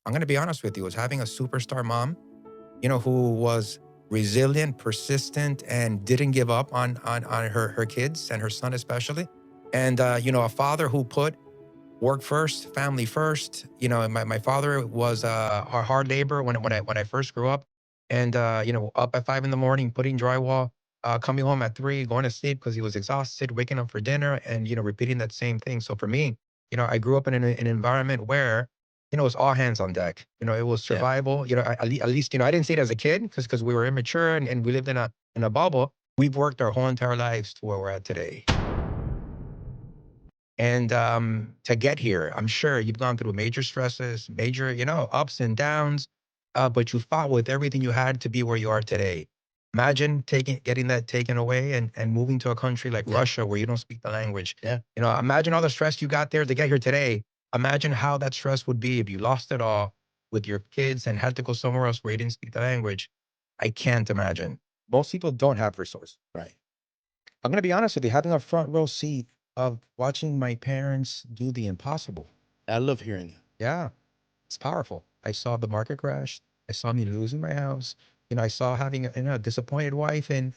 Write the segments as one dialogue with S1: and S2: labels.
S1: I'm going to be honest with you, was having a superstar mom, who was resilient, persistent, and didn't give up on her kids and her son especially. And a father who put work first, family first. My father was hard labor when I first grew up, and up at 5 in the morning putting drywall, coming home at 3, going to sleep because he was exhausted, waking up for dinner, and repeating that same thing. So for me, I grew up in an environment where it was all hands on deck. It was
S2: Yeah.
S1: survival. At least I didn't see it as a kid because we were immature and we lived in a bubble. We've worked our whole entire lives to where we're at today. And to get here, I'm sure you've gone through major stresses, major, ups and downs, but you fought with everything you had to be where you are today. Imagine getting that taken away and moving to a country like
S2: Yeah.
S1: Russia where you don't speak the language.
S2: Yeah.
S1: Imagine all the stress you got there to get here today. Imagine how that stress would be if you lost it all with your kids and had to go somewhere else where you didn't speak the language. I can't imagine. Most people don't have resources.
S2: Right.
S1: I'm going to be honest with you, having a front row seat of watching my parents do the impossible.
S2: I love hearing that.
S1: Yeah, it's powerful. I saw the market crash. I saw me losing my house. I saw having a disappointed wife and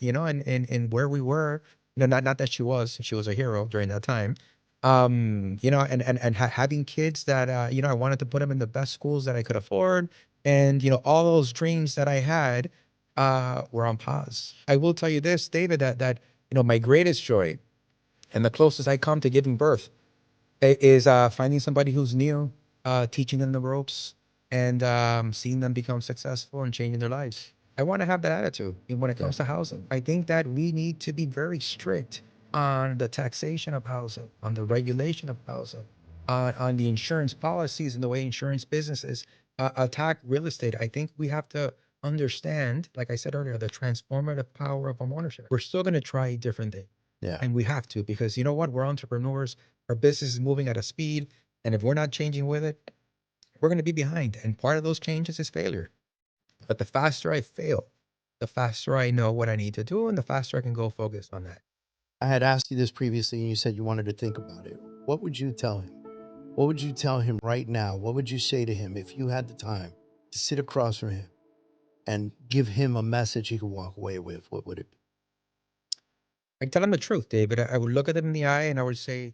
S1: where we were, not that she was a hero during that time. Having kids that, I wanted to put them in the best schools that I could afford. And, all those dreams that I had, were on pause. I will tell you this, David, that my greatest joy and the closest I come to giving birth is finding somebody who's new, teaching them the ropes, and seeing them become successful and changing their lives. I want to have that attitude when it comes to housing. I think that we need to be very strict on the taxation of housing, on the regulation of housing, on the insurance policies and the way insurance businesses attack real estate. I think we have to understand, like I said earlier, the transformative power of homeownership. We're still going to try different things.
S2: Yeah.
S1: And we have to, because you know what? We're entrepreneurs. Our business is moving at a speed. And if we're not changing with it, we're going to be behind. And part of those changes is failure. But the faster I fail, the faster I know what I need to do and the faster I can go focus on that.
S2: I had asked you this previously and you said you wanted to think about it. What would you tell him? What would you tell him right now? What would you say to him if you had the time to sit across from him and give him a message he could walk away with? What would it be?
S1: I tell him the truth, David. I would look at him in the eye and I would say,